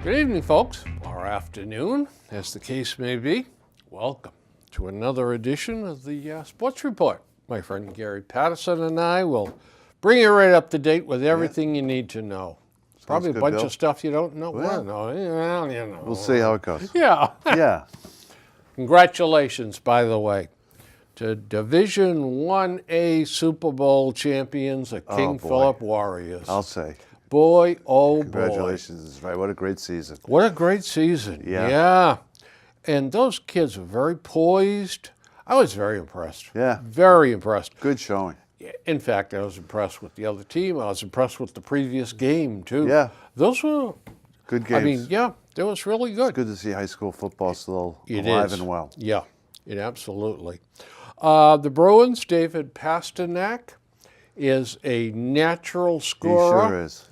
Good evening, folks, or afternoon, as the case may be. Welcome to another edition of the Sports Report. My friend Gary Patterson and I will bring you right up to date with everything you need to know. Probably a bunch of stuff you don't know. Well, you know. We'll see how it goes. Yeah. Yeah. Congratulations, by the way, to Division 1A Super Bowl champions, the King Philip Warriors. I'll say. Boy, oh boy. Congratulations. Right. What a great season. What a great season. Yeah. And those kids were very poised. I was very impressed. Yeah. Very impressed. Good showing. In fact, I was impressed with the other team. I was impressed with the previous game, too. Yeah. Those were good games. I mean, yeah, that was really good. It's good to see high school football still alive and well. Yeah, absolutely. The Bruins, David Pasternak is a natural scorer. He sure is.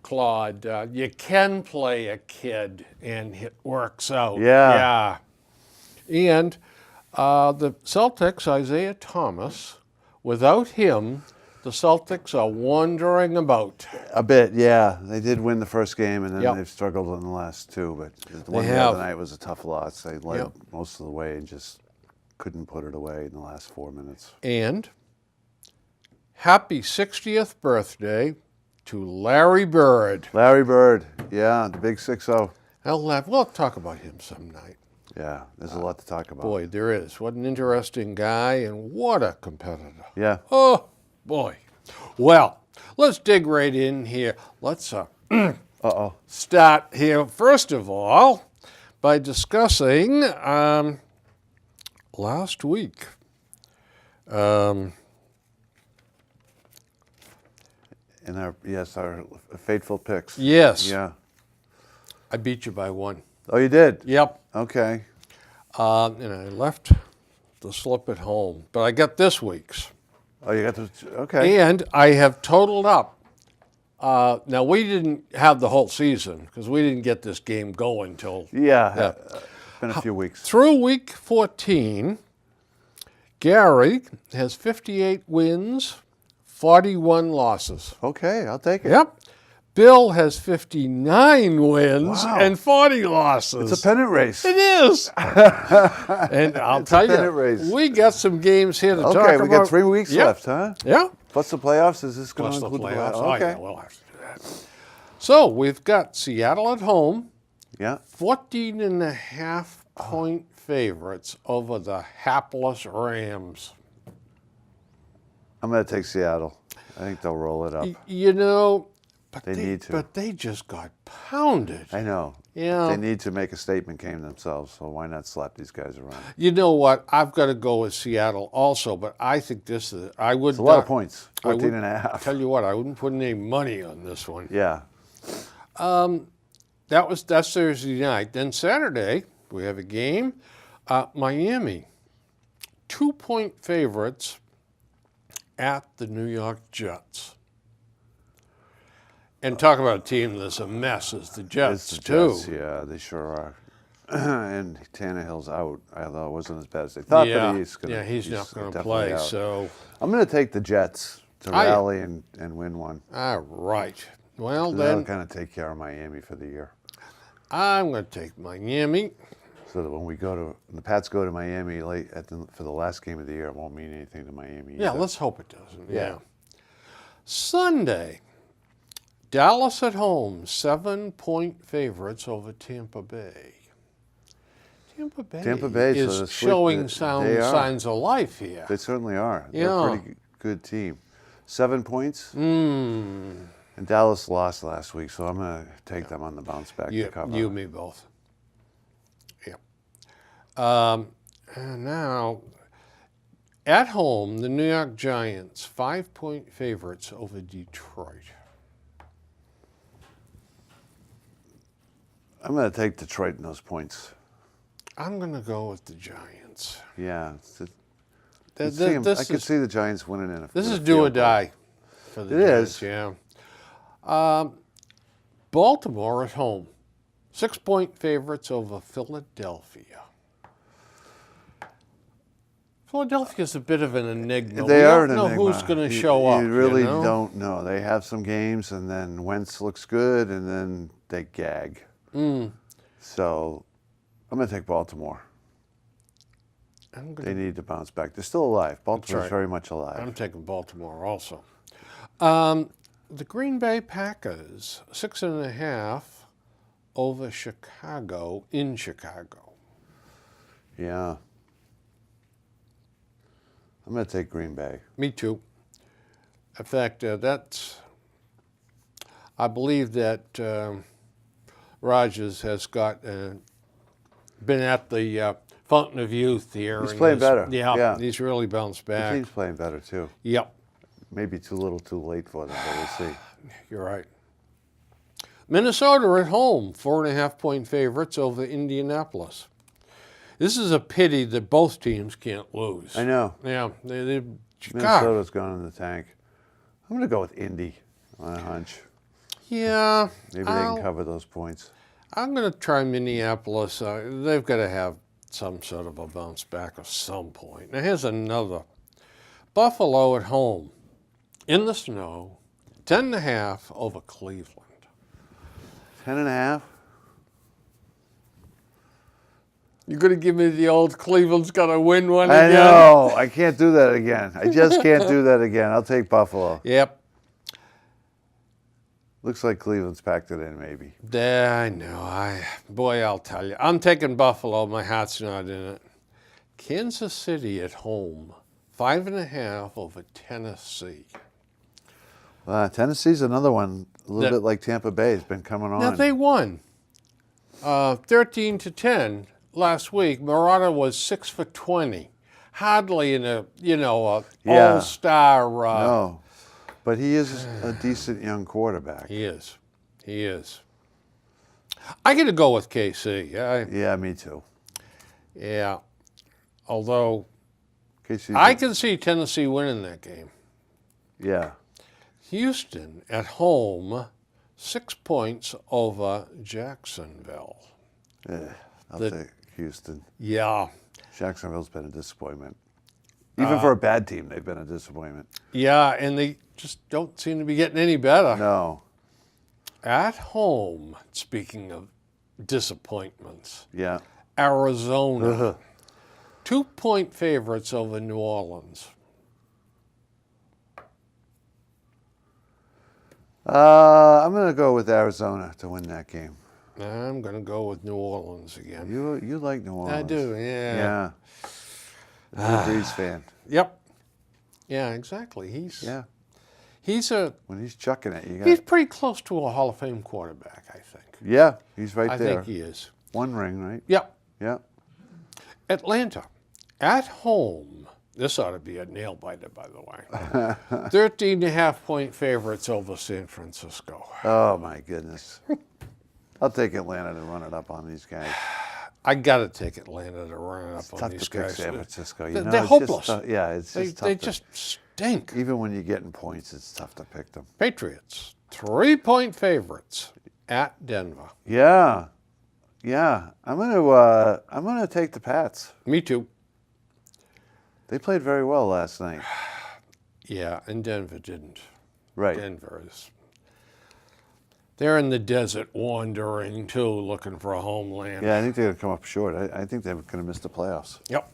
Claude, you can play a kid and it works out. Yeah. And the Celtics, Isaiah Thomas, without him, the Celtics are wandering about. A bit, yeah. They did win the first game, and then they've struggled in the last two. But the one the other night was a tough loss. They led most of the way and just couldn't put it away in the last 4 minutes. And happy 60th birthday to Larry Bird. Larry Bird, yeah, the big 6-0. We'll talk about him some night. Yeah, there's a lot to talk about. Boy, there is. What an interesting guy, and what a competitor. Yeah. Oh, boy. Well, let's dig right in here. Let's start here, first of all, by discussing last week. In our fateful picks. Yes. Yeah. I beat you by one. Oh, you did? Yep. Okay. And I left the slip at home, but I got this week's. Oh, you got the, okay. And I have totaled up. Now, we didn't have the whole season because we didn't get this game going till. Yeah. It's been a few weeks. Through week 14, Gary has 58 wins, 41 losses. Okay, I'll take it. Yep. Bill has 59 wins and 40 losses. It's a pennant race. It is. And I'll tell you, we got some games here to talk about. Okay, we got 3 weeks left, huh? Yeah. Plus the playoffs? Is this going to include the playoffs? Okay. We'll have to do that. So we've got Seattle at home. Yeah. 14.5-point favorites over the hapless Rams. I'm going to take Seattle. I think they'll roll it up. You know, but they need to. But they just got pounded. I know. Yeah. They need to make a statement game themselves, so why not slap these guys around? You know what? I've got to go with Seattle also, but I think this is, I would. It's a lot of points, 14.5. Tell you what, I wouldn't put any money on this one. Yeah. That's Thursday night. Then Saturday, we have a game. Miami, 2-point favorites at the New York Jets. And talk about a team that's a mess is the Jets, too. Yeah, they sure are. And Tannehill's out, although it wasn't as bad as they thought, but he's not going to play. Out. So I'm going to take the Jets to rally and win one. All right. Well, then that'll kind of take care of Miami for the year. I'm going to take Miami. So that when the Pats go to Miami late for the last game of the year, it won't mean anything to Miami either. Yeah, let's hope it doesn't. Yeah. Sunday, Dallas at home, 7-point favorites over Tampa Bay. Tampa Bay is showing signs of life here. They certainly are. They're a pretty good team. 7 points. And Dallas lost last week, so I'm going to take them on the bounce back to cover. You and me both. Yeah. And now, at home, the New York Giants, 5-point favorites over Detroit. I'm going to take Detroit in those points. I'm going to go with the Giants. Yeah. I could see the Giants winning in a This in a is do or field goal. die for the It Giants. is. Yeah. Baltimore at home. 6-point favorites over Philadelphia. Philadelphia's a bit of an enigma. They are an don't know enigma. who's going to show up. You really know? don't know. They have some games, and then Wentz looks good, and then they gag. So I'm going to take Baltimore. They need to bounce back. They're still alive. Baltimore's right. very much alive. I'm taking Baltimore also. The Green Bay Packers, 6.5 over Chicago in Chicago. Yeah. I'm going to take Green Bay. Me too. In fact, I believe that Rodgers has been at the fountain of youth here. He's playing better. Yeah, he's really bounced The back. team's playing better, too. Yep. Maybe too little too late for them, but we'll see. You're right. Minnesota at home, 4.5-point favorites over Indianapolis. This is a pity that both teams can't lose. I know. Yeah, Minnesota's gone in the tank. I'm going to go with Indy on a hunch. Yeah. Maybe they can cover those points. I'm going to try Minneapolis. They've got to have some sort of a bounce back at some point. Now, here's another. Buffalo at home, in the snow, 10.5 over Cleveland. 10.5? You're going to give me the old Cleveland's going to win one again? I know. I can't do that again. I just can't do that again. I'll take Buffalo. Yep. Looks like Cleveland's packed it in, maybe. Yeah, I know. Boy, I'll tell you. I'm taking Buffalo. My heart's not in it. Kansas City at home, 5.5 over Tennessee. Tennessee's another one, a little bit like Tampa Bay. It's been coming on. Now, they won 13-10 last week. Murata was 6 for 20. Hardly in a all-star. No, but he is a decent young quarterback. He is. He is. I got to go with KC. Yeah, me too. Yeah. Although KC, I can see Tennessee winning that game. Yeah. Houston at home, 6 points over Jacksonville. I'll take Houston. Yeah. Jacksonville's been a disappointment. Even for a bad team, they've been a disappointment. Yeah, and they just don't seem to be getting any better. No. At home, speaking of disappointments, Yeah. Arizona, 2-point favorites over New Orleans. I'm going to go with Arizona to win that game. I'm going to go with New Orleans again. You like New Orleans. I do, yeah. Yeah. Drew Brees fan. Yep. Yeah, exactly. He's When he's chucking it, he's pretty close to a Hall of Fame quarterback, I think. Yeah, he's right I there. think he is. One ring, right? Yep. Yeah. Atlanta, at home. This ought to be a nail biter, by the way. 13.5-point favorites over San Francisco. Oh, my goodness. I'll take Atlanta to run it up on these guys. I got to take Atlanta to run it up on Tough these to pick guys. San Francisco. They're hopeless. It's just tough. They just stink. Even when you're getting points, it's tough to pick them. Patriots, 3-point favorites at Denver. Yeah. I'm gonna take the Pats. Me too. They played very well last night. Yeah, and Denver didn't. Right. Denver is. They're in the desert wandering, too, looking for a homeland. Yeah, I think they're going to come up short. I think they're going to miss the playoffs. Yep.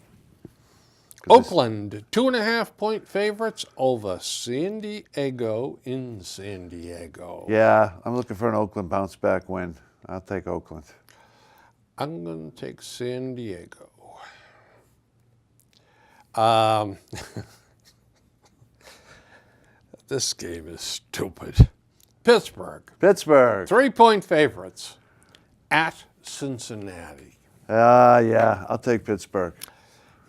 Oakland, 2.5-point favorites over San Diego in San Diego. Yeah, I'm looking for an Oakland bounce back win. I'll take Oakland. I'm going to take San Diego. This game is stupid. Pittsburgh, 3-point favorites at Cincinnati. Yeah, I'll take Pittsburgh.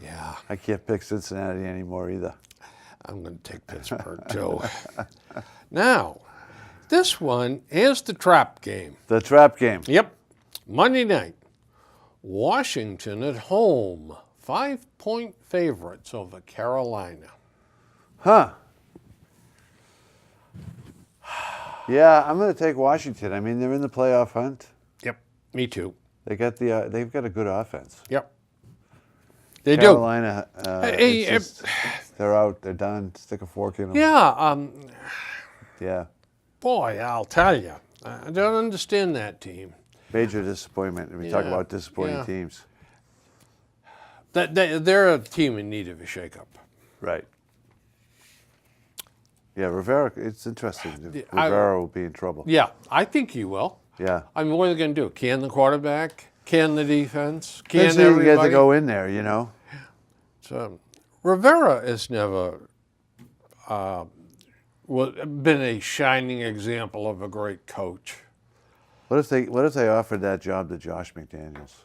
Yeah. I can't pick Cincinnati anymore either. I'm going to take Pittsburgh, too. Now, this one, here's the trap game. The trap game. Yep. Monday night, Washington at home, 5-point favorites over Carolina. Huh. Yeah, I'm going to take Washington. I mean, they're in the playoff hunt. Yep, me too. They've got a good offense. Yep, they Carolina, do. They're out. They're done. Stick a fork in them. Yeah, Yeah. boy, I'll tell you, I don't understand that team. Major disappointment. We talk Yeah, about disappointing yeah. teams. They're a team in need of a shakeup. Right. Yeah, Rivera, it's interesting. Yeah, Rivera will be in trouble. Yeah, I think he will. Yeah. I mean, what are they going to do? Can the quarterback? Can the defense? Can Eventually you everybody? get to go in there, you know. So, Rivera has never been a shining example of a great coach. What if they offered that job to Josh McDaniels?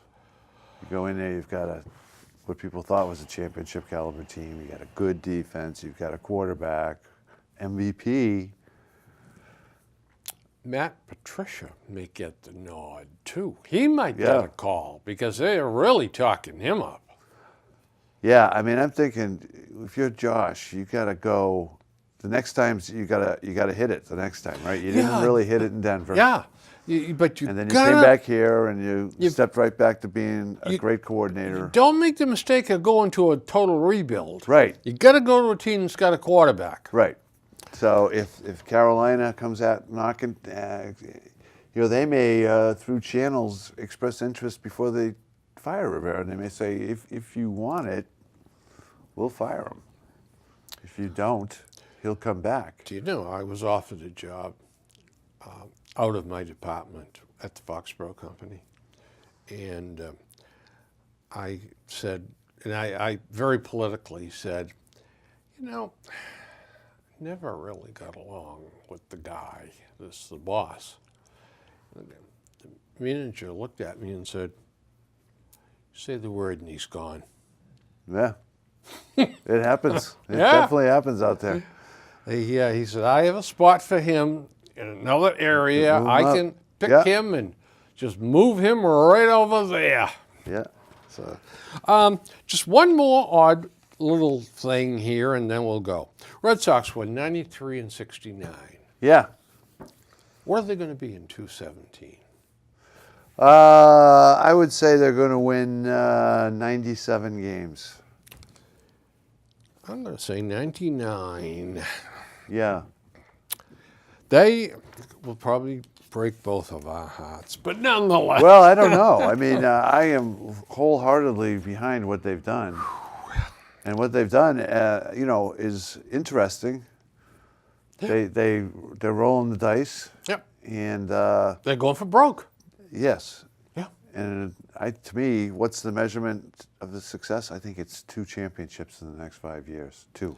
You go in there, you've got what people thought was a championship caliber team. You got a good defense. You've got a quarterback, MVP. Matt Patricia may get the nod too. He might get Yeah. a call because they're really talking him up. Yeah, I mean, I'm thinking if you're Josh, you got to go. The next time you got to hit it. The next time, right? You didn't really hit it in Denver. Yeah, but And then you came back here and you stepped right back to being a great coordinator. Don't make the mistake of going to a total rebuild. Right. You got to go to a team that's got a quarterback. Right. So if Carolina comes out knocking, they may through channels express interest before they fire Rivera, and they may say, if you want it, we'll fire him. If you don't, he'll come back. Do you know, I was offered a job out of my department at the Foxborough Company, and I said, and I very politically said, never really got along with the guy, the boss. And the manager looked at me and said, say the word and he's gone. Yeah. It happens. It Yeah. definitely happens out there. He said, I have a spot for him in another area. Move him I up. can pick Yeah. him and just move him right over there. Yeah. So, just one more odd little thing here, and then we'll go. Red Sox won 93-69. Yeah. Where are they going to be in 2017? I would say they're going to win 97 games. I'm going to say 99. Yeah. They will probably break both of our hearts, but nonetheless. Well, I don't know. I mean, I am wholeheartedly behind what they've done. And what they've done, is interesting. They're rolling the dice. Yep. And They're going for broke. yes. Yeah. And to me, what's the measurement of the success? I think it's 2 championships in the next 5 years. 2.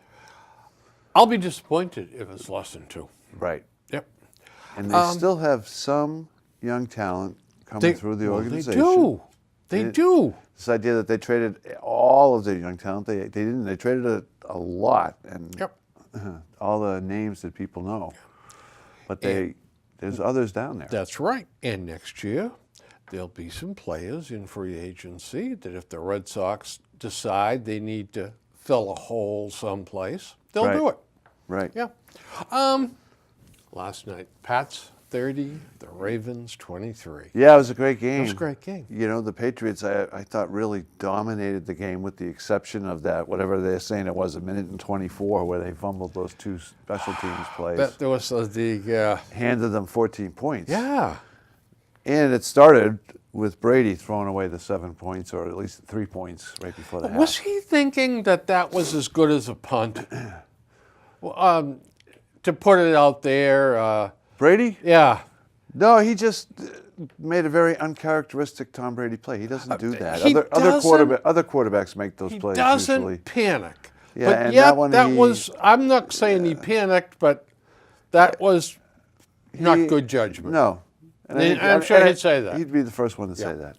I'll be disappointed if it's less than 2. Right. Yep. And they still have some young talent coming through the organization. They do. This idea that they traded all of their young talent, they didn't. They traded a lot, and Yep. all the names that people know. But there's others down there. That's right. And next year, there'll be some players in free agency that if the Red Sox decide they need to fill a hole someplace, they'll do it. Right. Yeah. Last night, Pats 30, the Ravens 23. Yeah, it was a great game. It was a great game. The Patriots, I thought, really dominated the game with the exception of that, whatever they're saying it was, 1:24, where they fumbled those 2 special teams plays. But there was Handed them 14 points. yeah. And it started with Brady throwing away the 7 points, or at least 3 points right before the half. Was he thinking that was as good as a punt? To put it out there, Brady? yeah. No, he just made a very uncharacteristic Tom Brady play. He doesn't do that. He Other quarterbacks make those He plays doesn't usually. panic. Yeah, but and yet, that one was, I'm not saying he panicked, but that was not good judgment. No. And I'm sure he'd say that. He'd be the first one to say that.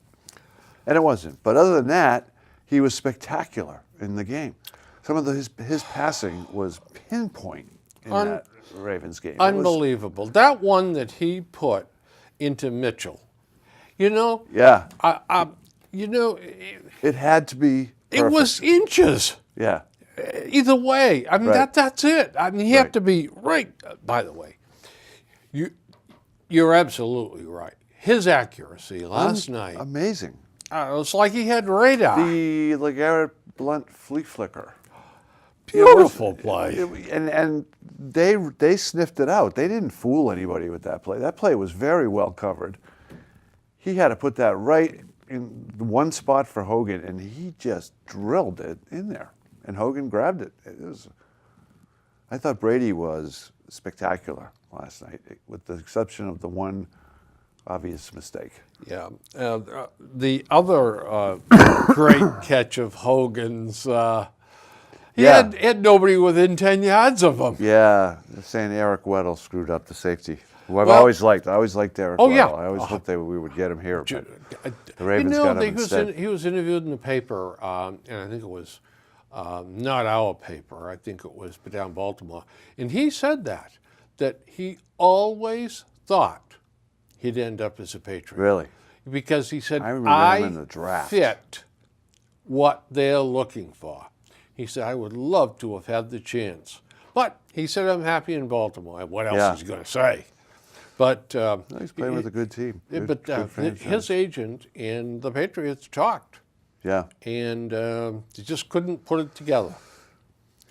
And it wasn't. But other than that, he was spectacular in the game. Some of his passing was pinpoint in that Ravens game. Unbelievable. That one that he put into Mitchell, You know, Yeah. you know, It had to be it perfect. was inches. Yeah. Either way, I mean Right. that's it. I mean, you have Right. to be right. By the way, you're absolutely right. His accuracy last night, Amazing. it was like he had radar. The LeGarrette Blunt flea flicker. Beautiful play. And they sniffed it out. They didn't fool anybody with that play. That play was very well covered. He had to put that right in one spot for Hogan, and he just drilled it in there. And Hogan grabbed it. I thought Brady was spectacular last night, with the exception of the one obvious mistake. Yeah. The other great catch of Hogan's, he Yeah. had nobody within 10 yards of him. Yeah, they're saying Eric Weddle screwed up the safety, who I've Well- always liked. I always liked Eric Oh, Weddle. yeah. I always hoped we would get him here, but the Ravens you know, got him instead. he was interviewed in the paper, and I think it was not our paper. I think it was down Baltimore. And he said that he always thought he'd end up as a Patriot. Really? Because he said, I remember him in the draft. fit what they're looking for. He said, I would love to have had the chance. But he said, I'm happy in Baltimore. What else Yeah. is he going to say? But He's playing with a good team. Good his franchise. agent and the Patriots talked, Yeah. and they just couldn't put it together.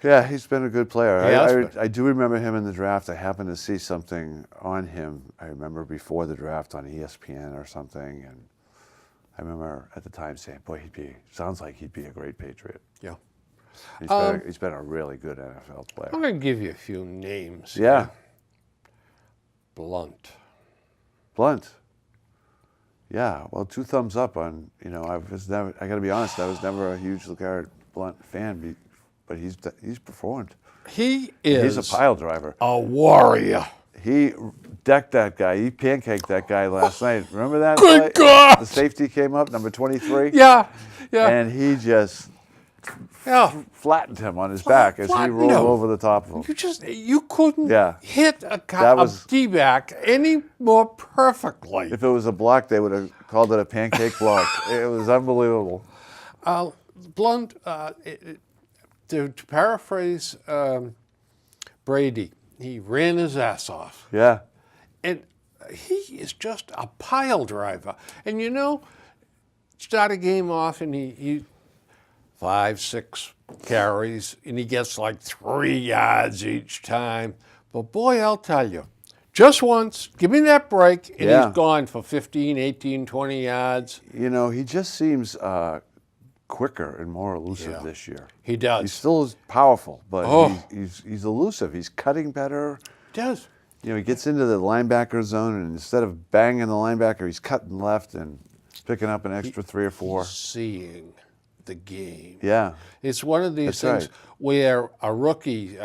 Yeah, he's been a good player. He has been. I do remember him in the draft. I happened to see something on him, I remember before the draft on ESPN or something, and I remember at the time saying, boy, sounds like he'd be a great Patriot. Yeah. He's been a really good NFL player. I'm going to give you a few names. Yeah. Blunt. Blunt. Yeah, well, 2 thumbs up on, I got to be honest, I was never a huge LeGarrette Blunt fan, but he's performed. He is He's a pile driver. a warrior. He decked that guy. He pancaked that guy last night. Remember that? Good play? God! The safety came up, number 23. Yeah. And he just flattened him on his back as he flattened rolled him. over the top of him. You couldn't Yeah. hit a D-back any more perfectly. If it was a block, they would have called it a pancake block. It was unbelievable. Blunt, to paraphrase Brady, he ran his ass off. Yeah. And he is just a pile driver. And start a game off and he 5, 6 carries, and he gets like 3 yards each time. But boy, I'll tell you, just once, give me that break, and Yeah. he's gone for 15, 18, 20 yards. He just seems quicker and more elusive Yeah. this year. He does. He still is powerful, but Oh. he's elusive. He's cutting better. He does. He gets into the linebacker zone, and instead of banging the linebacker, he's cutting left and picking up an extra 3 or 4. Seeing the game. Yeah. It's one of these That's things where a rookie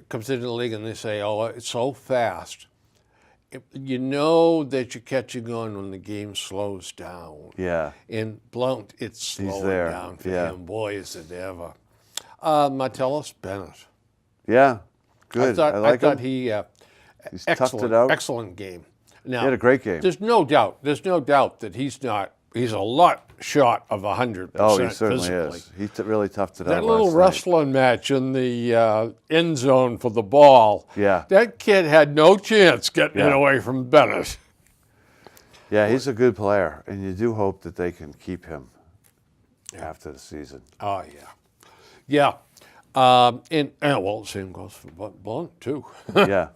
comes into the league and they say, oh, it's so fast. You know that you're catching on when the game slows down. Yeah. And Blount, it's slowing there. down for Yeah. him. Boy, is it ever. Martellus Bennett. Yeah. Good. I like thought him. he He's toughed excellent, it out. excellent game. Now, He had a great game. There's no doubt that he's a lot short of 100% Oh, he certainly physically. is. He really toughed it out That little last night. wrestling match in the end zone for the ball. Yeah. That kid had no chance getting it Yeah. away from Bennett. Yeah, he's a good player, and you do hope that they can keep him after the season. Oh, yeah. Yeah. Same goes for Blunt, too. Yeah.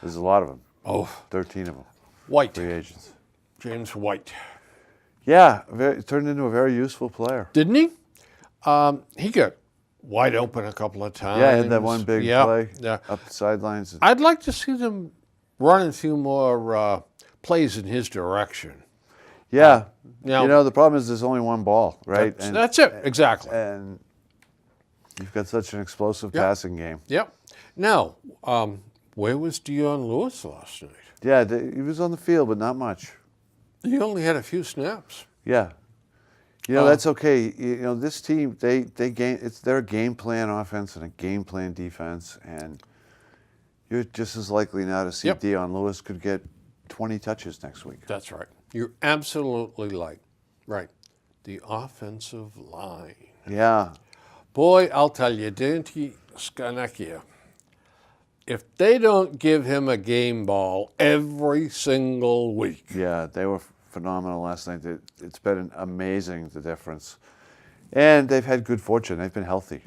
There's a lot of them. Oh, 13 of them. White. Free agents. James White. Yeah, turned into a very useful player. Didn't he? He got wide open a couple of times. Yeah, he had that one big play Yeah. up the sidelines. I'd like to see them run a few more plays in his direction. Yeah. Now- The problem is there's only one ball, right? That's it, exactly. And you've got such an explosive passing game. Yep. Now, where was Dion Lewis last night? Yeah, he was on the field, but not much. He only had a few snaps. Yeah. That's okay. This team, they game. It's their game plan offense and a game plan defense, and you're just as likely now to see Yep. Dion Lewis could get 20 touches next week. That's right. You're absolutely right. The offensive line. Yeah. Boy, I'll tell you, Dante Scarnecchia, if they don't give him a game ball every single week. Yeah, they were phenomenal last night. It's been amazing, the difference. And they've had good fortune. They've been healthy.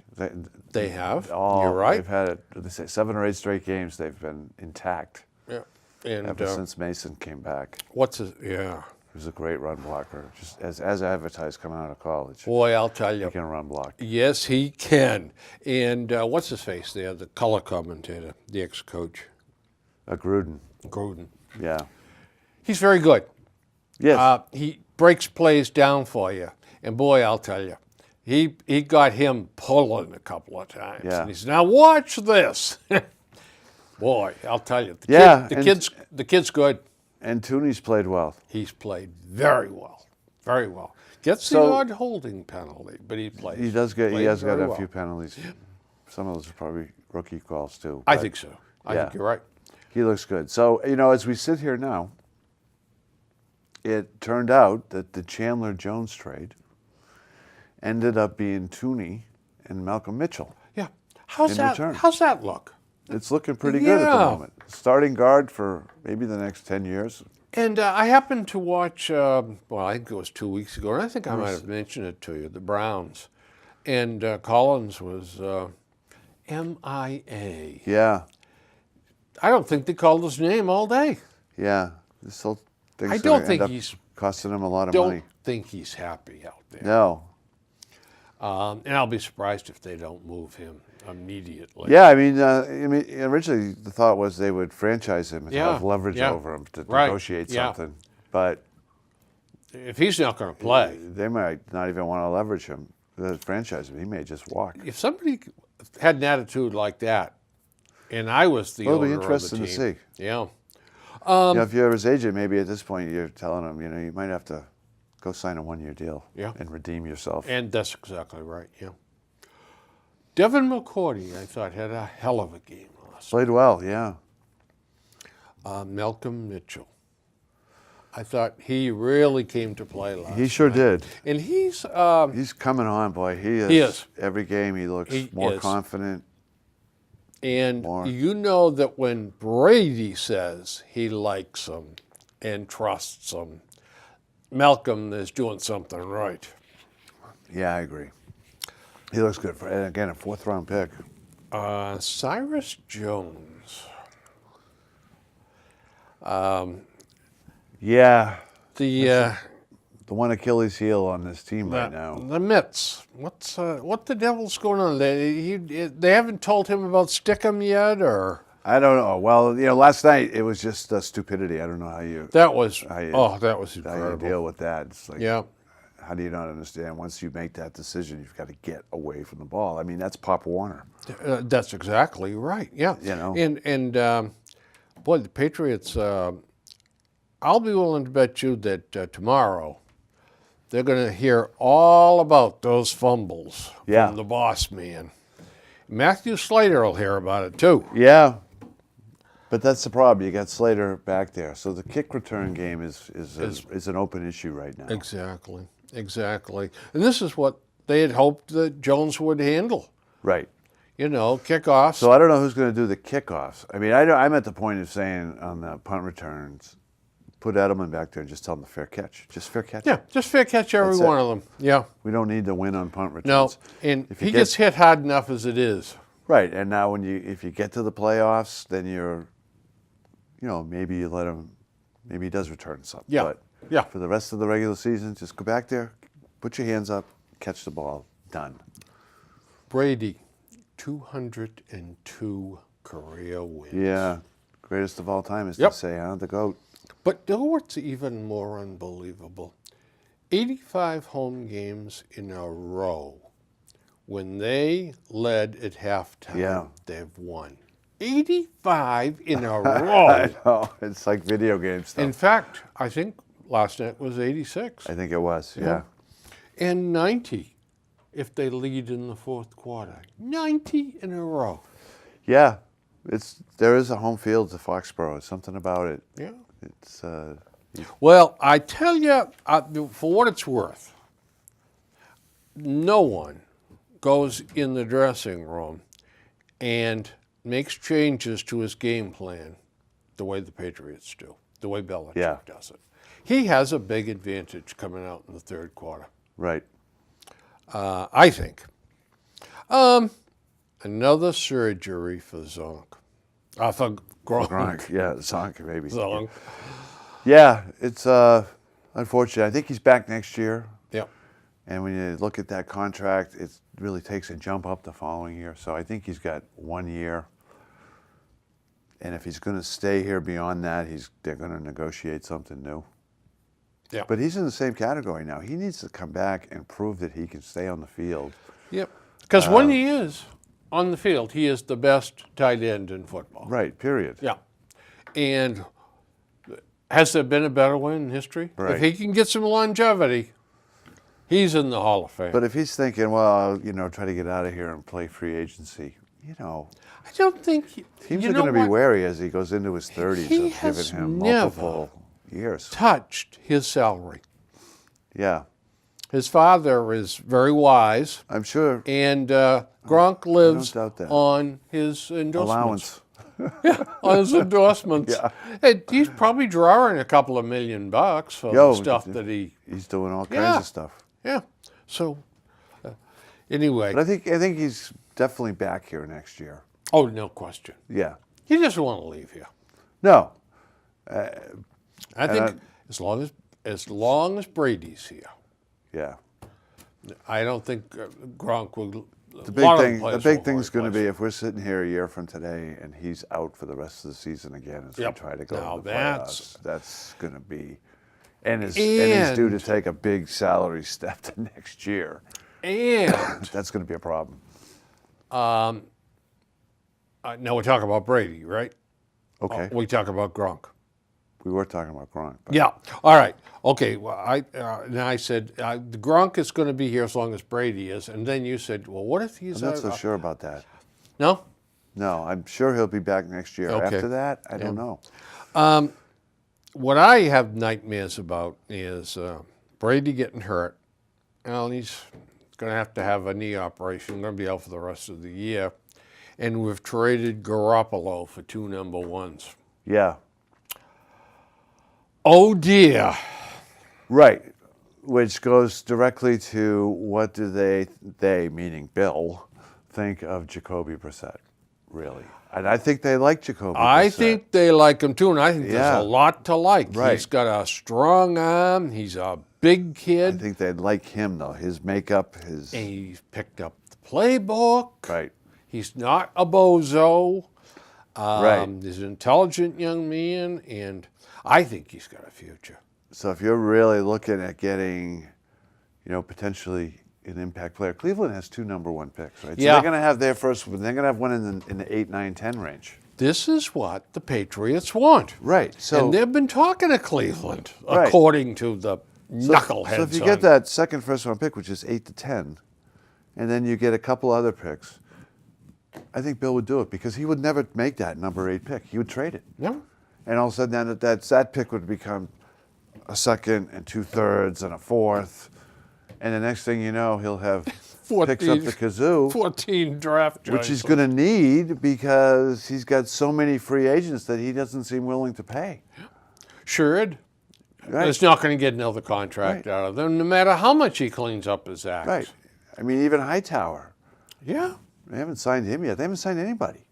They have. You're right. They've had, they say, 7 or 8 straight games. They've been intact Yeah. And ever since Mason came back. Yeah. He was a great run blocker, just as advertised coming out of college. Boy, I'll tell you. He can run block. Yes, he can. And what's his face there? The color commentator, the ex-coach. Gruden. Gruden. Yeah. He's very good. Yes. He breaks plays down for you. And boy, I'll tell you, he got him pulling a couple of times. Yeah. And he said, now watch this. Boy, I'll tell you, the kid's good. And Tooney's played well. He's played very well, very well. Gets the odd holding penalty, but he plays. He has got a well. few penalties. Some of those are probably rookie calls too. I think so. I think you're right. He looks good. So, as we sit here now, it turned out that the Chandler Jones trade ended up being Tooney and Malcolm Mitchell. Yeah. How's return. that look? It's looking pretty good at the moment. Starting guard for maybe the next 10 years. And I happened to watch, I think it was 2 weeks ago, and I think I might have mentioned it to you, the Browns. And Collins was MIA. Yeah. I don't think they called his name all day. Yeah. This whole thing's I don't think end up he's costing him a lot of money. Don't think he's happy out there. No. And I'll be surprised if they don't move him immediately. Yeah, I mean, originally the thought was they would franchise him and have leverage over him to negotiate something. But if he's not going to play, they might not even want to leverage him, franchise him. He may just walk. If somebody had an attitude like that, and I was the owner of the team, it'll be interesting to see. Yeah. If you're his agent, maybe at this point you're telling him, you might have to go sign a 1-year deal and redeem yourself. And that's exactly right, yeah. Devin McCourty, I thought, had a hell of a game last night. Played well, yeah. Malcolm Mitchell. I thought he really came to play last night. He sure did. And he's coming on, boy. He is. Every game he looks more confident. And you know that when Brady says he likes him and trusts him, Malcolm is doing something right. Yeah, I agree. He looks good. And again, a 4th-round pick. Cyrus Jones. Yeah. The one Achilles heel on this team right now. The Mets. What the devil's going on? They haven't told him about Stickum yet, or? I don't know. Well, last night it was just stupidity. I don't know how you. That was incredible. How you deal with that? It's like, yeah. How do you not understand? Once you make that decision, you've got to get away from the ball. I mean, that's Pop Warner. That's exactly right. Yeah. And boy, the Patriots. I'll be willing to bet you that tomorrow they're going to hear all about those fumbles from the boss man. Matthew Slater will hear about it too. Yeah. But that's the problem. You got Slater back there, so the kick return game is an open issue right now. Exactly, and this is what they had hoped that Jones would handle. Right. Kickoffs. So I don't know who's going to do the kickoffs. I mean, I'm at the point of saying on the punt returns, put Edelman back there and just tell him the fair catch. Just fair catch. Yeah, just fair catch every one of them. Yeah. We don't need to win on punt returns. No, and he gets hit hard enough as it is. Right, and now if you get to the playoffs, then maybe you let him, maybe he does return something. Yeah. But for the rest of the regular season, just go back there, put your hands up, catch the ball, done. Brady, 202 career wins. Yeah, greatest of all time, as they say, huh? The GOAT. But what's even more unbelievable? 85 home games in a row. When they led at halftime, they've won. 85 in a row. I know. It's like video game stuff. In fact, I think last night was 86. I think it was, yeah. And 90 if they lead in the 4th quarter. 90 in a row. Yeah. There is a home field to Foxborough. Something about it. Yeah. It's Well, I tell you, for what it's worth, no one goes in the dressing room and makes changes to his game plan the way the Patriots do, the way Belichick Yeah. does it. He has a big advantage coming out in the third quarter, Right. I think. Another surgery for Zonk. For Gronk. Gronk. Yeah, Zonk maybe. Zonk. Yeah, it's unfortunate. I think he's back next year. Yep. And when you look at that contract, it really takes a jump up the following year. So I think he's got 1 year. And if he's going to stay here beyond that, they're going to negotiate something new. Yeah. But he's in the same category now. He needs to come back and prove that he can stay on the field. Yep. Because when he is on the field, he is the best tight end in football. Right, period. Yeah. And has there been a better one in history? Right. If he can get some longevity, he's in the Hall of Fame. But if he's thinking, well, try to get out of here and play free agency, I don't think teams are going to be wary as he goes into his 30s He of has giving him never multiple years. touched his salary. Yeah, His father is very wise, I'm sure. and Gronk lives doubt that. on his endorsements. Allowance. On his endorsements. Yeah. And he's probably drawing a couple of $1 million for the stuff that He's doing all kinds of stuff. Yeah. So, anyway. But I think he's definitely back here next year. Oh, no question. Yeah. He doesn't want to leave here. No. I think as long as Brady's here, Yeah. I don't think Gronk will. The big thing's going to be if we're sitting here a year from today and he's out for the rest of the season again as we try to go Now to the playoffs. That's going to be, and is And- due to take a big salary step to next year. And That's going to be a problem. now we're talking about Brady, right? Okay. We talk about Gronk. We were talking about Gronk. But Yeah. All right. Okay. Well, I said the Gronk is going to be here as long as Brady is, and then you said, well, what if he's I'm not so sure about that. No? No, I'm sure he'll be back next year. Okay. After that, I don't know. What I have nightmares about is Brady getting hurt. Well, he's going to have a knee operation. Going to be out for the rest of the year. And we've traded Garoppolo for 2 number ones. Yeah. Oh, dear. Right. Which goes directly to what do they meaning Bill, think of Jacoby Brissett, really? And I think they like Jacoby Brissett. I think they like him, too, and I think there's a lot to like. Right. He's got a strong arm. He's a big kid. I think they like him, though. His makeup, And he's picked up the playbook. Right. He's not a bozo. Right. He's an intelligent young man, and I think he's got a future. So if you're really looking at getting, potentially an impact player, Cleveland has 2 number 1 picks, right? So Yeah. they're going to have their first one. They're going to have one in the 8, 9, 10 range. This is what the Patriots want. Right. So And they've been talking to Cleveland, Right. according to the knuckleheads. So if you get that second first round pick, which is 8 to 10, and then you get a couple other picks, I think Bill would do it because he would never make that number 8 pick. He would trade it. Yeah. And all of a sudden that pick would become a second and 2/3 and a fourth. And the next thing you know, he'll have picks up the kazoo, 14 draft which he's choices. going to need because he's got so many free agents that he doesn't seem willing to pay. Sure. Right. It's not going to get another contract out of them, no matter how much he cleans up his act. Right. I mean, even Hightower. Yeah. They haven't signed him yet. They haven't signed anybody.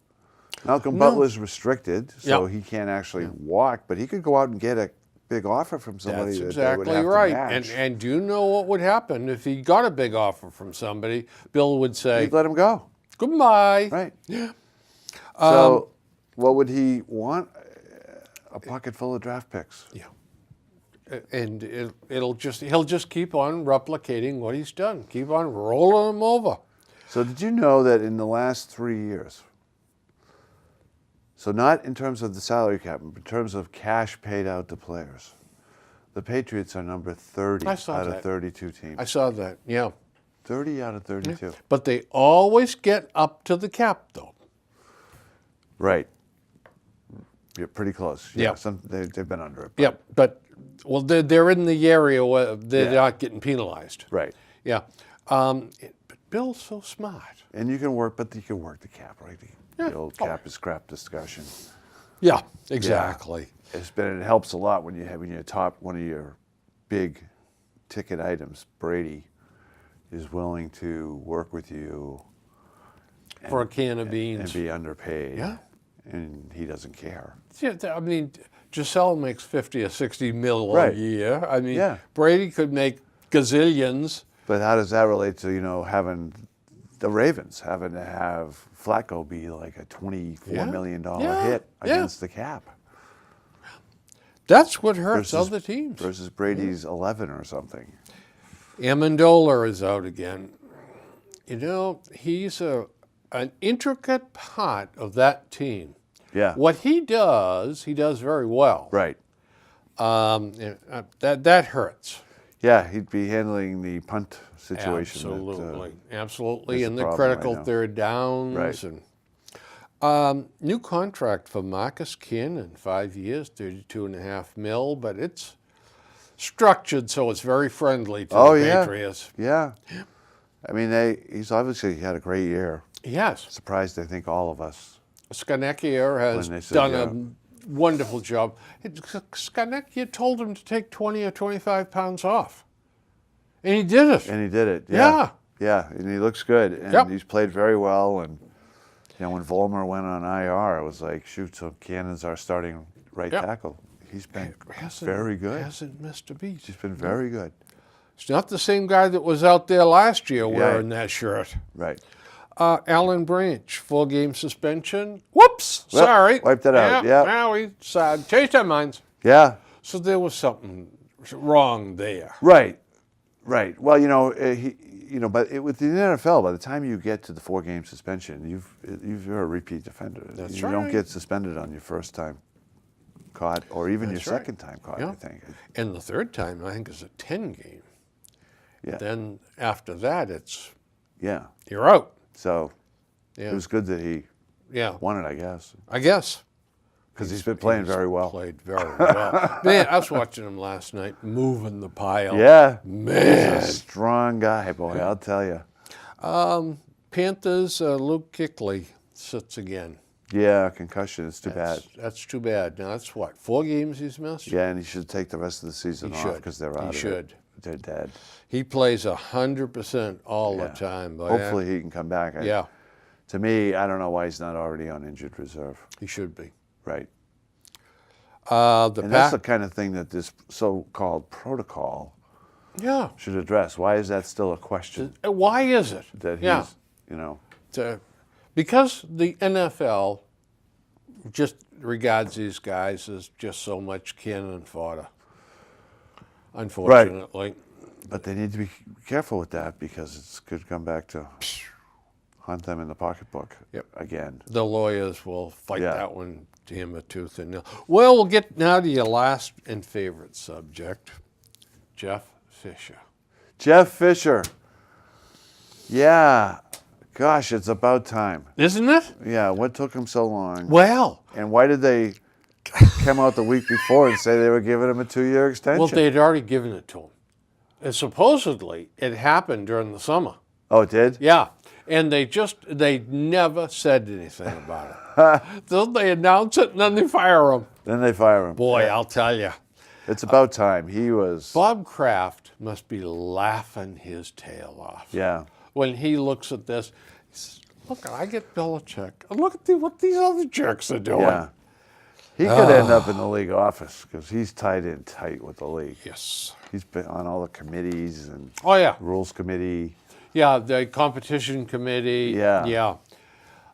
Malcolm Butler's restricted, so he can't actually walk, but he could go out and get a big offer from somebody. That's that they would exactly have right. To match. And do you know what would happen if he got a big offer from somebody? Bill would say, He'd let him go. goodbye. Right. So what would he want? A pocket full of draft picks. Yeah. And he'll just keep on replicating what he's done. Keep on rolling them over. So did you know that in the last 3 years, so not in terms of the salary cap, but in terms of cash paid out to players, the Patriots are number 30 I out saw of that. 32 teams. I saw that, yeah. 30 out of 32. But they always get up to the cap, though. Right. You're pretty close. Yeah. They've been under it. Yep, but Well, they're in the area where they're not getting penalized. Right. Yeah. But Bill's so smart. And you can work the cap, right? The old cap is crap discussion. Yeah, exactly. It helps a lot when you top one of your big ticket items. Brady is willing to work with you For a can of beans. and be underpaid. Yeah. And he doesn't care. Yeah, I mean, Giselle makes 50 or 60 mil Right. a year. I mean, Yeah. Brady could make gazillions. But how does that relate to, having the Ravens having to have Flacco be like a $24 million hit against the cap? That's what hurts other teams. Versus Brady's 11 or something. Amendola is out again. He's an intricate part of that team. Yeah. What he does very well. Right. That hurts. Yeah, he'd be handling the punt situation. Absolutely. is And a the problem critical right now. third downs. Right. And new contract for Marcus Cannon, 5 years, $32.5 million, but it's structured so it's very friendly to the Patriots. Yeah. I mean, he's obviously had a great year. Yes. Surprised, I think, all of us. Skaneckier has When they said, done a wonderful job. Skaneckier told him to take 20 or 25 pounds off. And he did it. And he did it. Yeah. Yeah, and he looks good. And he's played very well. And, when Vollmer went on IR, it was like, shoot, so Cannon's our starting right tackle. He's been very good. Hasn't missed a beat. He's been very good. It's not the same guy that was out there last year wearing that shirt. Right. Alan Branch, 4-game suspension. Whoops, sorry. Wiped it out, yeah. Now we changed our minds. Yeah. So there was something wrong there. Right. Well, but with the NFL, by the time you get to the 4-game suspension, you're a repeat offender. That's you right. don't get suspended on your first time caught, or even your second time caught. I think. And the third time, I think, is a 10-game. Yeah. Then after that, it's you're out. So it was good that he won it, I guess. I guess. Because he's been playing very well. Played very well. Man, I was watching him last night, moving the pile. Yeah. Man. He's a strong guy, boy, I'll tell you. Panthers, Luke Kuechly sits again. Yeah, concussion. It's too bad. That's too bad. Now, that's what, 4 games he's missed? Yeah, and he should take the rest of the season off because they're out of it. They're dead. He plays 100% all the time. But hopefully he can come back. To me, I don't know why he's not already on injured reserve. He should be. Right. That's the kind of thing that this so-called protocol should address. Why is that still a question? Why is it? That he's, because the NFL just regards these guys as just so much cannon fodder, unfortunately. Right. But they need to be careful with that because it could come back to hunt them in the pocketbook again. The lawyers will fight that one to him a tooth and nail. Well, we'll get now to your last and favorite subject, Jeff Fisher. Jeff Fisher. Yeah. Gosh, it's about time. Isn't it? Yeah, what took him so long? Well. And why did they come out the week before and say they were giving him a 2-year extension? Well, they had already given it to him. And supposedly, it happened during the summer. Oh, it did? Yeah. And they never said anything about it. So they announce it and then they fire him. Then they fire him. Boy, I'll tell you. It's about time. He was... Bob Kraft must be laughing his tail off. Yeah. When he looks at this, he says, look, I get Belichick. And look at what these other jerks are doing. Yeah. He could end up in the league office because he's tied in tight with the league. Yes. He's been on all the committees and rules committee. Yeah, the competition committee. Yeah.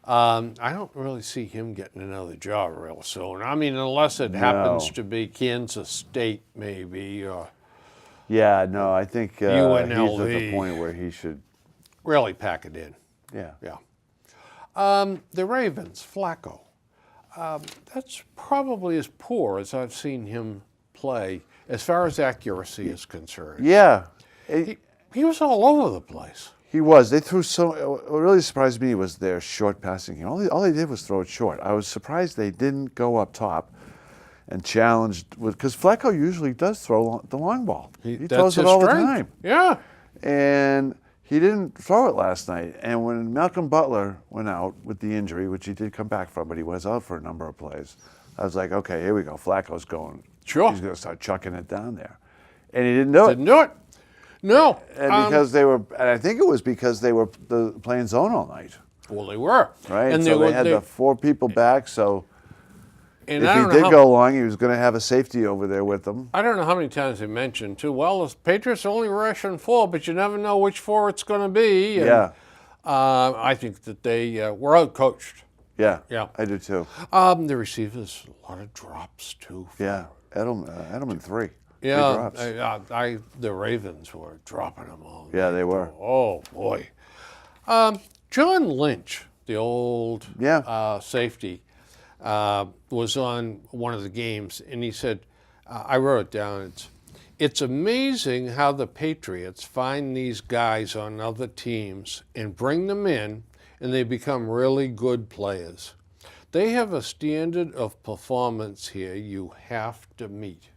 I don't really see him getting another job real soon. I mean, unless it happens to be Kansas State, maybe. Or yeah, no, I think he's at UNLV. the point where he should really pack it in. Yeah. The Ravens, Flacco. That's probably as poor as I've seen him play as far as accuracy is concerned. Yeah. He was all over the place. He was. They threw what really surprised me was their short passing game. All they did was throw it short. I was surprised they didn't go up top and challenged because Flacco usually does throw the long ball. He That's throws it his all the strength. time. Yeah. And he didn't throw it last night. And when Malcolm Butler went out with the injury, which he did come back from, but he was out for a number of plays, I was like, okay, here we go. Flacco's going. Sure. He's going to start chucking it down there. And he didn't do it. Didn't do it. No. And because and I think it was because they were playing zone all night. Well, they were. Right? And so they had the 4 people back, so and if I he don't know did how, go long, he was going to have a safety over there with him. I don't know how many times they mentioned, too, well, the Patriots only rushing 4, but you never know which 4 it's going to be. And, Yeah. I think that they were out-coached. Yeah. Yeah. I do, too. The receivers, a lot of drops, too. Yeah. Edelman 3. Yeah. Three drops. The Ravens were dropping them all. Yeah, they were. Oh, boy. John Lynch, the old safety, was on one of the games, and he said, I wrote it down, it's amazing how the Patriots find these guys on other teams and bring them in, and they become really good players. They have a standard of performance here you have to meet.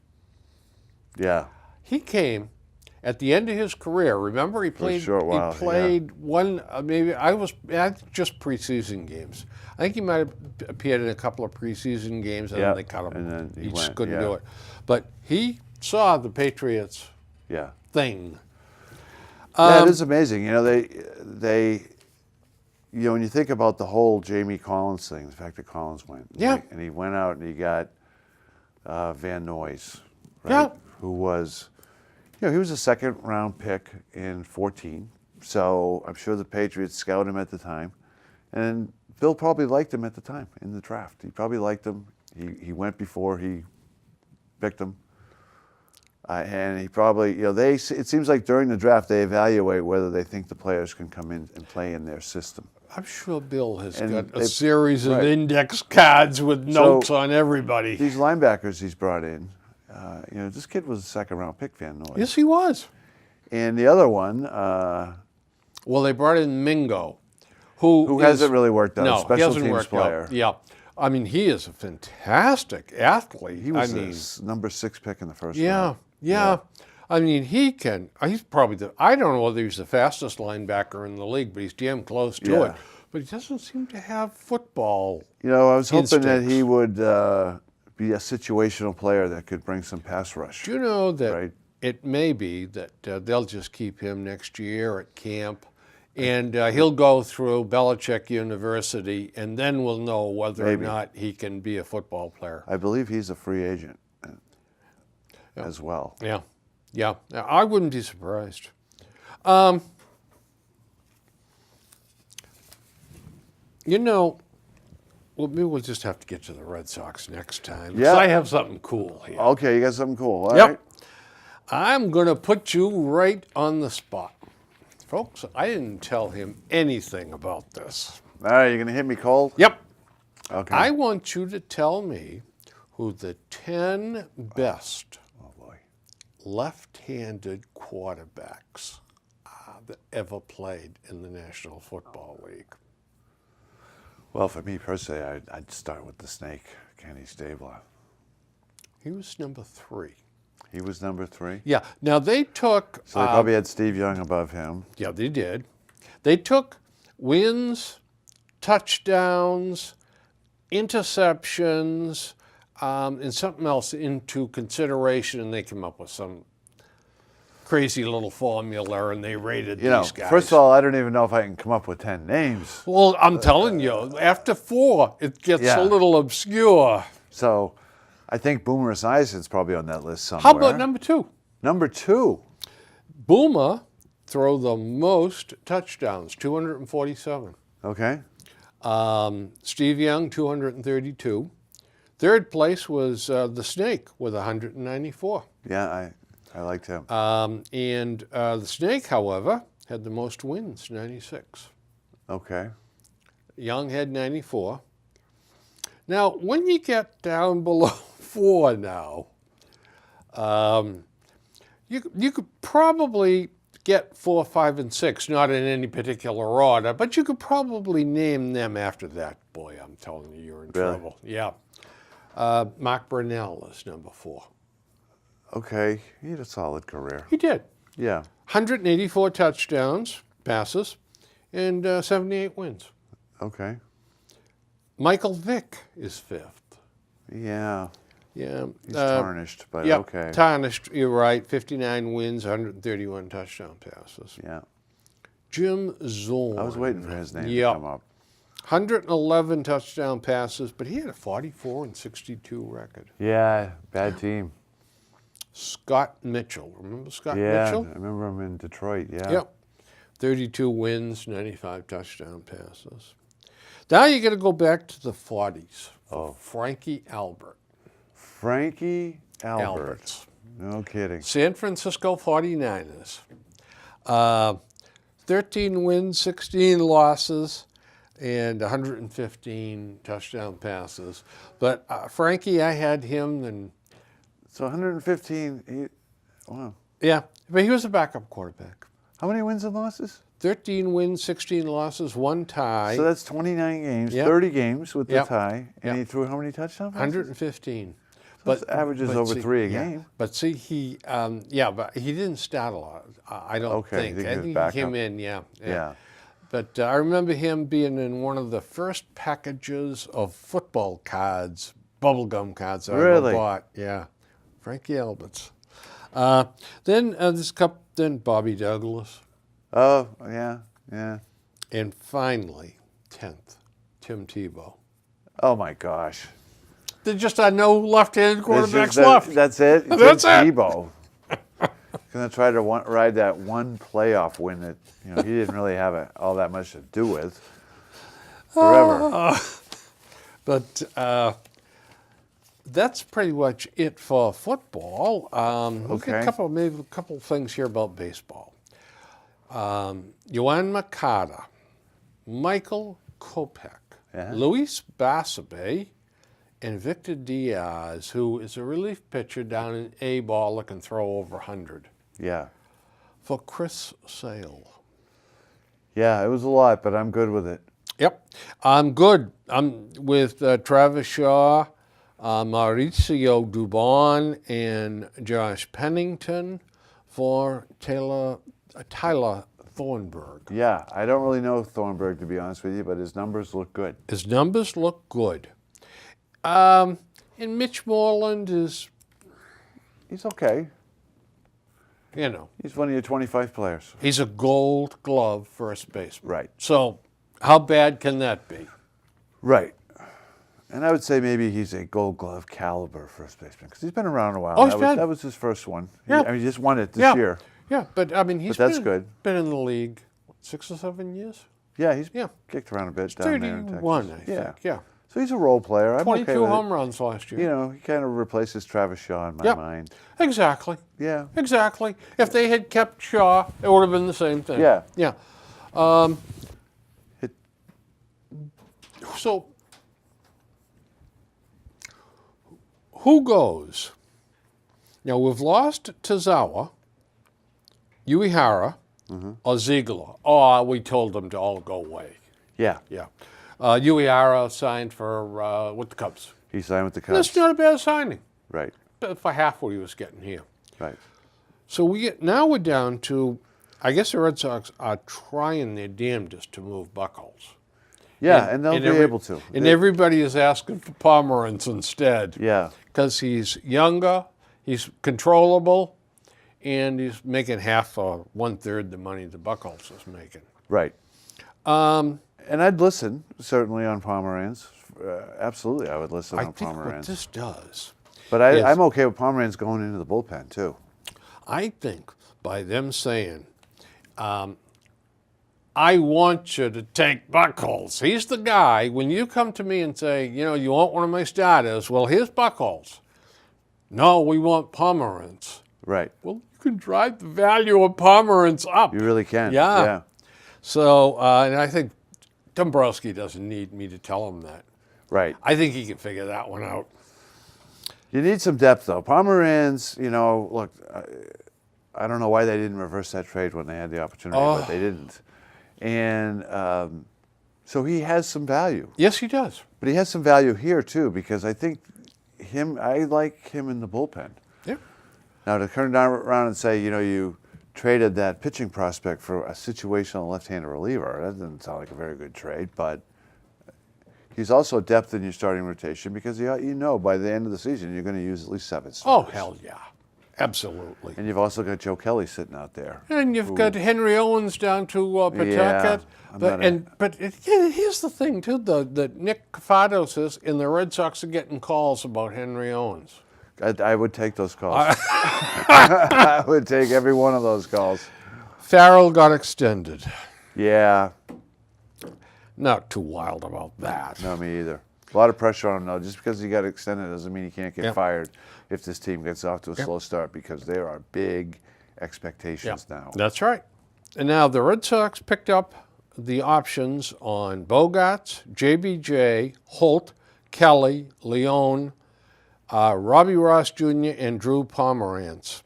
Yeah. He came at the end of his career. Remember, he played. a short while, he played one. Maybe just preseason games. I think he might have appeared in a couple of preseason games, and then they cut him. And then he just couldn't do it. But he saw the Patriots thing. Yeah, it is amazing. You know, they. You know, when you think about the whole Jamie Collins thing, the fact that Collins went, and he went out and he got Van Noyes, right? Who was, you know, he was a 2nd-round pick in 2014. So I'm sure the Patriots scouted him at the time, and Bill probably liked him at the time in the draft. He probably liked him. He went before he picked him, and he probably, you know, it seems like during the draft they evaluate whether they think the players can come in and play in their system. I'm sure Bill has got a series of index cards with notes on everybody. These linebackers he's brought in, you know, this kid was a 2nd-round pick, Van Noy. Yes, he was. And the other one, well, they brought in Mingo, who hasn't really worked out. No, special he hasn't teams worked player. out. Yeah, I mean, he is a fantastic athlete. He was number 6 pick in the first round. Yeah. I mean, he's probably I don't know whether he's the fastest linebacker in the league, but he's damn close to it. But he doesn't seem to have football. You know, I was hoping that instincts. he would be a situational player that could bring some pass rush. Do you know that it may be that they'll just keep him next year at camp, and he'll go through Belichick University, and then we'll know whether or not he can be a football player. I believe he's a free agent as well. Yeah, I wouldn't be surprised. You know, well, maybe we'll just have to get to the Red Sox next time. Yeah. 'Cause I have something cool here. Okay, you got something cool. All right. I'm going to put you right on the spot. Folks, I didn't tell him anything about this. All right, you're going to hit me cold? Yep. Okay. I want you to tell me who the 10 best left-handed quarterbacks that ever played in the National Football League. Well, for me personally, I'd start with the snake, Kenny Stabler. He was number 3. He was number 3? Yeah. Now, they took... So they probably had Steve Young above him. Yeah, they did. They took wins, touchdowns, interceptions, and something else into consideration, and they came up with some crazy little formula, and they rated these guys. First of all, I don't even know if I can come up with 10 names. Well, I'm telling you, after 4, it gets a little obscure. So I think Boomer Esiason's probably on that list somewhere. How about number 2? Number 2. Boomer threw the most touchdowns, 247. Okay. Steve Young, 232. Third place was the Snake with 194. Yeah, I liked him. And the Snake, however, had the most wins, 96. Okay. Young had 94. Now, when you get down below 4 now, you could probably get 4, 5, and 6, not in any particular order, but you could probably name them after that. Boy, I'm telling you, you're in trouble. Yeah. Mark Brunell is number 4. Okay, he had a solid career. He did. Yeah. 184 touchdowns, passes, and 78 wins. Okay. Michael Vick is 5th. Yeah. Yeah. He's tarnished, but Yep, okay. tarnished, you're right. 59 wins, 131 touchdown passes. Yeah. Jim Zorn. I was waiting for his name to Yep. come up. 111 touchdown passes, but he had a 44-62 record. Yeah, bad team. Scott Mitchell. Remember Scott Yeah, Mitchell? I remember him in Detroit. Yeah. Yep. 32 wins, 95 touchdown passes. Now you got to go back to the 40s. Oh. Frankie Albert. Frankie Albert. Alberts. No kidding. San Francisco 49ers. 13 wins, 16 losses, and 115 touchdown passes. But Frankie, I had him, and So 115. Wow. yeah, but he was a backup quarterback. How many wins and losses? 13 wins, 16 losses, 1 tie, So that's 29 games, Yep. 30 games with the Yep. tie, and Yep. he threw how many touchdowns? 115. But averages over see, 3 a yeah. game. But see, he, but he didn't start a lot. I don't Okay, think. he I was think he backup. came in, yeah. Yeah. But I remember him being in one of the first packages of football cards, bubblegum cards I ever Really? bought. Yeah, Frankie Alberts. Then Bobby Douglas, Oh, yeah, yeah. and finally 10th, Tim Tebow. Oh my gosh. There just are no left-handed It's quarterbacks just that- left. That's it. That's Tim it. Tebow. Gonna try to ride that one playoff win that he didn't really have all that much to do with. Forever. But that's pretty much it for football. We've got Okay. a couple things here about baseball. Yohan Makata, Michael Kopech, Yeah. Luis Basabe, and Victor Diaz, who is a relief pitcher down in A-ball that can throw over 100, Yeah. for Chris Sale. Yeah, it was a lot, but I'm good with it. Yep, I'm good. I'm with Travis Shaw, Mauricio Dubon, and Josh Pennington for Tyler Thornburg. Yeah, I don't really know Thornburg, to be honest with you, but his numbers look good. His numbers look good. And Mitch Moreland is, He's okay. he's He's one of your 25 players. a Gold Glove first baseman. Right. So how bad can that be? Right. And I would say maybe he's a Gold Glove caliber first baseman because he's been around a while. Oh, he's been. That was his first one. Yeah. He just won it this Yeah. year. Yeah, but I mean, he's But that's good. been in the league, 6 or 7 years? Yeah, he's Yeah. kicked around a bit down there in 31, Texas. I think. Yeah. So he's a role player. I'm 22 okay with home runs last year. it. He kind of replaces Travis Shaw in my Yep. mind. Exactly. Yeah. Exactly. If they had kept Shaw, it would have been the same thing. Yeah. Yeah. It- So, who goes? Now, we've lost Tozawa, Uehara, or Ziegler. Oh, we told them to all go away. Yeah. Yeah. Uehara signed for with the Cubs. He signed with the Cubs. That's not a bad signing. Right. For half what he was getting here. Right. So now we're down to, I guess the Red Sox are trying their damnedest to move Buchholz. Yeah, and they'll be able to. And everybody is asking for Pomerantz instead. Yeah. Because he's younger, he's controllable, and he's making half or 1/3 the money the Buchholz is making. Right. And I'd listen, certainly, on Pomerantz. Absolutely, I would listen I on think what Pomerantz. this does, But I'm okay with Pomerantz going into the bullpen, too. I think by them saying, I want you to take Buchholz. He's the guy. When you come to me and say, you want one of my starters, well, here's Buchholz. No, we want Pomerantz. Right. Well, you can drive the value of Pomerantz up. You really can. Yeah. Yeah. So, and I think Dombrowski doesn't need me to tell him that. Right. I think he can figure that one out. You need some depth, though. Pomerantz, look, I don't know why they didn't reverse that trade when they had the opportunity, but they didn't. And so he has some value. Yes, he does. But he has some value here, too, because I think, I like him in the bullpen. Yeah. Now to turn around and say, you traded that pitching prospect for a situational left-handed reliever, that doesn't sound like a very good trade, but he's also depth in your starting rotation because by the end of the season you're going to use at least 7 Oh, starters. hell yeah. Absolutely. And you've also got Joe Kelly sitting out there. And you've got Henry Owens down to Pawtucket. Here's the thing, too, that Nick Cafados is, and the Red Sox are getting calls about Henry Owens. I would take those calls. I would take every one of those calls. Farrell got extended. Yeah. Not too wild about that. No, me either. A lot of pressure on him, though. Just because he got extended doesn't mean he can't get fired if this team gets off to a slow start, because there are big expectations now. That's right. And now the Red Sox picked up the options on Bogarts, JBJ, Holt, Kelly, Leone, Robbie Ross Jr., and Drew Pomerantz.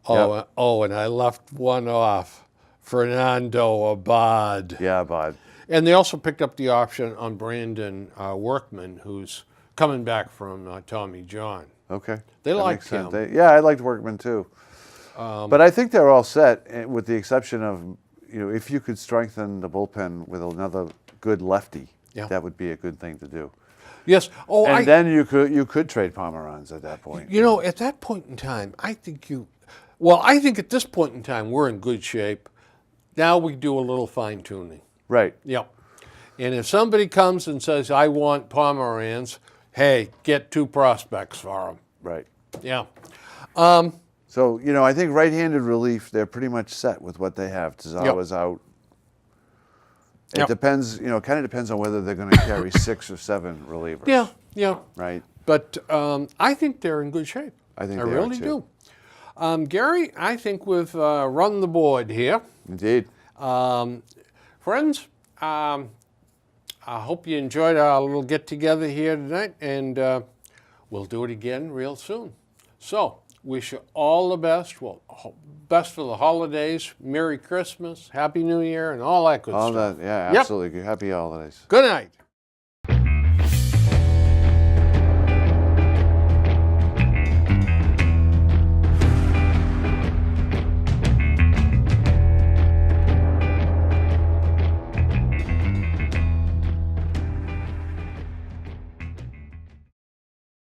And I left one off, Fernando Abad. Yeah, Abad. And they also picked up the option on Brandon Workman, who's coming back from Tommy John. Okay. They That liked makes sense. him. I liked Workman too. But I think they're all set, with the exception of, if you could strengthen the bullpen with another good lefty, that would be a good thing to do. Yes. Then you could trade Pomeranz at that point. At that point in time, I think at this point in time, we're in good shape. Now we do a little fine tuning. Right. Yep. And if somebody comes and says, I want Pomeranz, hey, get 2 prospects for him. Right. Yeah. So, I think right-handed relief, they're pretty much set with what they have. Tazawa's out. It depends, kind of depends on whether they're going to carry 6 or 7 relievers. Yeah. Right. But I think they're in good shape. I think I they really are too. do. Gary, I think we've run the board here. Indeed. Friends, I hope you enjoyed our little get-together here tonight, and we'll do it again real soon. So, wish you all the best. Well, best for the holidays. Merry Christmas, Happy New Year, and all that good stuff. Absolutely. Happy holidays. Good night.